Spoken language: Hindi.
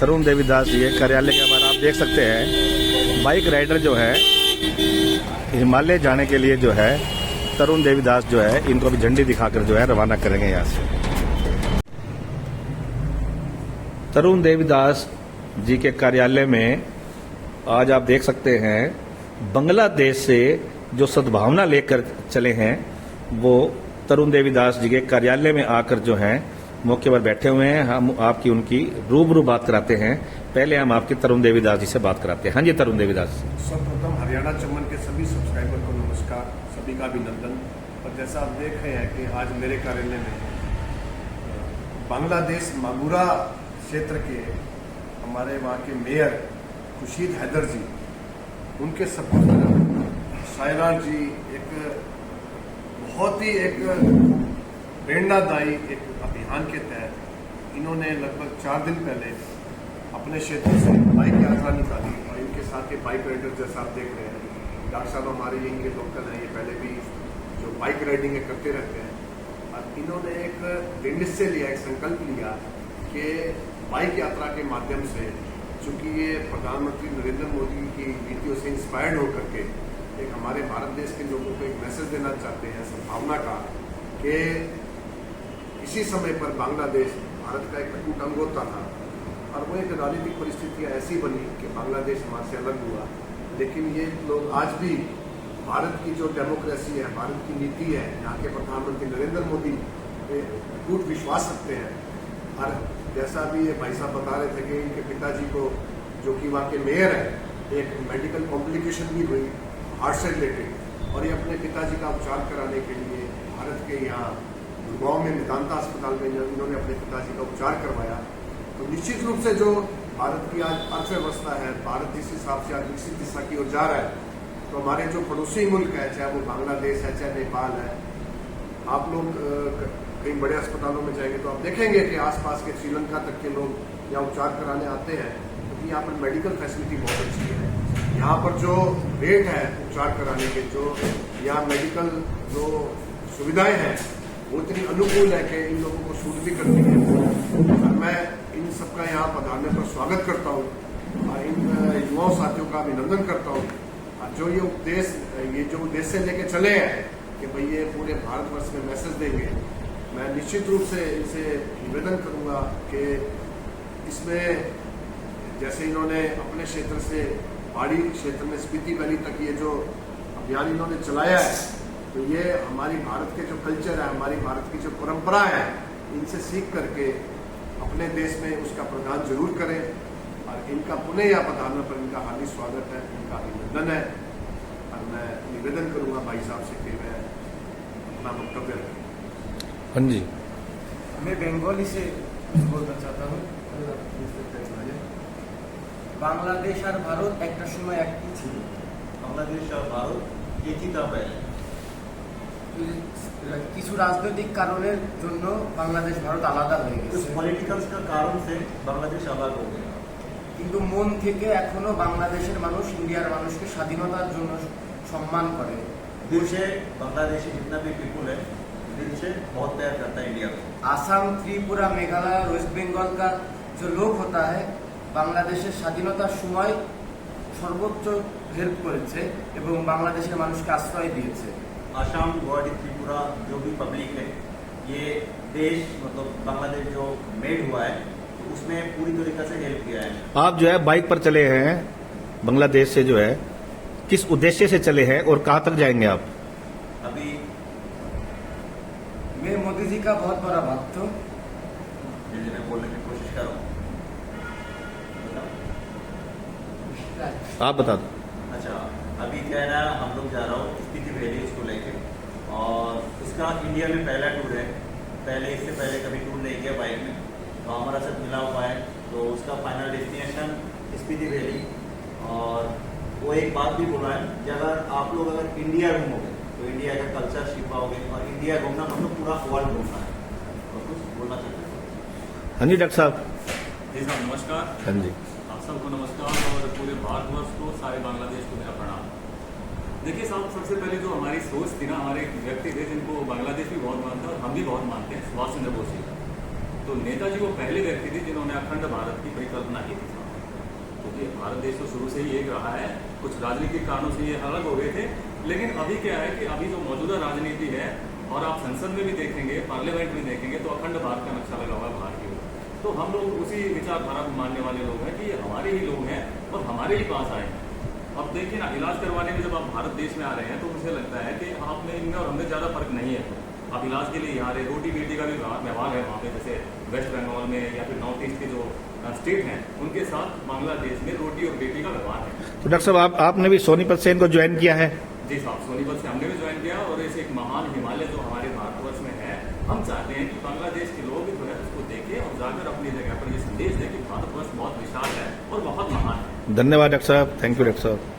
तरुण देवीदास जी के कार्यालय के बाहर आप देख सकते हैं बाइक राइडर जो है हिमालय जाने के लिए जो है तरुण देवीदास जो है इनको अभी झंडी दिखाकर जो है रवाना करेंगे यहाँ से। तरुण देवीदास जी के कार्यालय में आज आप देख सकते हैं बांग्लादेश से जो सद्भावना लेकर चले हैं वो तरुण देवीदास जी के कार्यालय में आकर जो है मौके पर बैठे हुए हैं। हम आपकी उनकी रूबरू बात कराते हैं। पहले हम आपके तरुण देवीदास जी से बात कराते हैं। हाँ जी तरुण देवीदास। सर्वप्रथम हरियाणा चमन के सभी सब्सक्राइबर को नमस्कार, सभी का अभिनंदन। और जैसा आप देख रहे हैं कि आज मेरे कार्यालय में बांग्लादेश मागुरा क्षेत्र के हमारे वहाँ के मेयर खुर्शीद हैदर जी, उनके सपोर्टर शायरान जी, एक बहुत ही एक प्रेरणादायी एक अभियान के तहत इन्होंने लगभग 4 दिन पहले अपने क्षेत्र से बाइक यात्रा निकाली। और इनके साथ ये बाइक राइडर जैसा आप देख रहे हैं, डॉक्टर साहब हमारे यहीं के लोकल हैं, ये पहले भी जो बाइक राइडिंग है करते रहते हैं। और इन्होंने एक दृढ़ निश्चय लिया, एक संकल्प लिया कि बाइक यात्रा के माध्यम से, चूंकि ये प्रधानमंत्री नरेंद्र मोदी की नीतियों से इंस्पायर्ड होकर के एक हमारे भारत देश के लोगों को एक मैसेज देना चाहते हैं सद्भावना का, कि इसी समय पर बांग्लादेश भारत का एक अटूट अंग होता था और वो एक राजनीतिक परिस्थितियां ऐसी बनी कि बांग्लादेश हमारे से अलग हुआ। लेकिन ये लोग आज भी भारत की जो डेमोक्रेसी है, भारत की नीति है, यहाँ के प्रधानमंत्री नरेंद्र मोदी पे अटूट विश्वास रखते हैं। और जैसा भी ये भाई साहब बता रहे थे कि इनके पिताजी को, जो कि वहाँ के मेयर है, एक मेडिकल कॉम्प्लिकेशन भी हुई हार्ट से रिलेटेड, और ये अपने पिताजी का उपचार कराने के लिए भारत के यहाँ गुड़गांव में मेदांता अस्पताल में इन्होंने अपने पिताजी का उपचार करवाया। तो निश्चित रूप से जो भारत की आज अर्थव्यवस्था है, भारत जिस हिसाब से आज विकसित दिशा की ओर जा रहा है, तो हमारे जो पड़ोसी मुल्क है, चाहे वो बांग्लादेश है, चाहे नेपाल है, आप लोग कहीं बड़े अस्पतालों में जाएंगे तो आप देखेंगे कि आसपास के श्रीलंका तक के लोग यहाँ उपचार कराने आते हैं, क्योंकि यहाँ पर मेडिकल फैसिलिटी बहुत अच्छी है। यहाँ पर जो रेट है उपचार कराने के, जो यहाँ मेडिकल जो सुविधाएं हैं, वो इतनी अनुकूल है कि इन लोगों को सूट भी करती है। और मैं इन सबका यहाँ पधारने पर स्वागत करता हूँ और इन युवाओं साथियों का अभिनंदन करता हूँ। और जो ये जो उद्देश्य लेके चले हैं कि भाई ये पूरे भारतवर्ष में मैसेज देंगे, मैं निश्चित रूप से इनसे निवेदन करूँगा कि इसमें जैसे इन्होंने अपने क्षेत्र से पहाड़ी क्षेत्र में स्पीति वैली तक ये जो अभियान इन्होंने चलाया है, तो ये हमारी भारत के जो कल्चर है, हमारी भारत की जो परंपरा है, इनसे सीख करके अपने देश में उसका प्रदान जरूर करें। और इनका पुनः यहाँ पधारने पर इनका हार्दिक स्वागत है, इनका अभिनंदन है। और मैं निवेदन करूँगा भाई साहब से कि वह अपना वक्तव्य रखें। हाँ जी। मैं बंगाली से बोलना चाहता हूँ। বাংলাদেশ আর ভারত একটা সময় একই ছিল। বাংলাদেশ আর ভারত একই তা পहले। কিছু রাজনৈতিক কারণের জন্য বাংলাদেশ ভারত আলাদা হয়ে গেছে। कुछ पॉलिटिकल्स का कारण से बांग्लादेश अलग हो गया। কিন্তু মন থেকে এখনো বাংলাদেশের মানুষ ইন্ডিয়ার মানুষকে স্বাধীনতার জন্য সম্মান করে। दिल से बांग्लादेश जितना भी पीपुल है, दिल से बहुत प्यार करता है इंडिया को। आसाम, त्रिपुरा, मेघालय, वेस्ट बंगाल का जो लोग होता है বাংলাদেশের স্বাধীনতার সময় সর্বোচ্চ হেল্প করেছে এবং বাংলাদেশের মানুষকে আশ্রয় দিয়েছে। आसाम, गुवाहाटी, त्रिपुरा जो भी पब्लिक है, ये देश मतलब बांग्लादेश जो मेड हुआ है, तो उसमें पूरी तरीके से हेल्प किया है। आप जो है बाइक पर चले हैं बांग्लादेश से, जो है किस उद्देश्य से चले हैं और कहाँ तक जाएंगे आप? अभी मैं मोदी जी का बहुत बड़ा भक्त हूँ। मैं बोलने की कोशिश कर रहा हूँ। आप बता दो। अच्छा, अभी क्या है ना, हम लोग जा रहा हूँ स्पीति वैली उसको लेके, और इसका इंडिया में पहला टूर है। इससे पहले कभी टूर नहीं किया बाइक में, तो हमारा साथ मिला हुआ है। तो उसका फाइनल डेस्टिनेशन स्पीति वैली। और वो एक बात भी बोला है कि अगर आप लोग अगर इंडिया घूमोगे तो इंडिया का कल्चर सीख पाओगे, और इंडिया घूमना मतलब पूरा वर्ल्ड घूमना है। और कुछ बोलना चाहते हैं? हाँ जी डॉक्टर साहब। जी साहब नमस्कार। हाँ जी। आप सबको नमस्कार और पूरे भारतवर्ष को, सारे बांग्लादेश को मेरा प्रणाम। देखिए साहब, सबसे पहले जो हमारी सोच थी ना, हमारे एक व्यक्ति थे जिनको बांग्लादेश भी बहुत मानता है और हम भी बहुत मानते हैं, सुभाष चंद्र बोस जी। तो नेताजी वो पहले व्यक्ति थे जिन्होंने अखंड भारत की परिकल्पना की थी, क्योंकि भारत देश तो शुरू से ही एक रहा है, कुछ राजनीतिक कारणों से ये अलग हो गए थे, लेकिन अभी क्या है कि अभी जो मौजूदा राजनीति है और आप संसद में भी देखेंगे, पार्लियामेंट में देखेंगे तो अखंड भारत का नक्शा लगा हुआ है बाहर की ओर। तो हम लोग उसी विचारधारा को मानने वाले लोग हैं कि ये हमारे ही लोग हैं और हमारे ही पास आए हैं। अब देखिए ना, इलाज करवाने में जब आप भारत देश में आ रहे हैं तो मुझे लगता है कि आप में इनमें और हमें ज़्यादा फर्क नहीं है। आप इलाज के लिए यहाँ रहे, रोटी बेटी का भी व्यवहार है वहाँ पे, जैसे वेस्ट बंगाल में या फिर नॉर्थ ईस्ट के जो स्टेट हैं उनके साथ बांग्लादेश में रोटी और बेटी का व्यवहार है। तो डॉक्टर साहब आपने भी सोनीपत सेन को ज्वाइन किया है? जी साहब, सोनीपत से हमने भी ज्वाइन किया और ऐसे एक महान हिमालय जो हमारे भारतवर्ष में है, हम चाहते हैं कि बांग्लादेश के लोग जो है उसको देखें और जाकर अपनी जगह पर ये संदेश दें कि भारतवर्ष बहुत विशाल है और बहुत महान है। धन्यवाद डॉक्टर साहब, थैंक यू डॉक्टर साहब।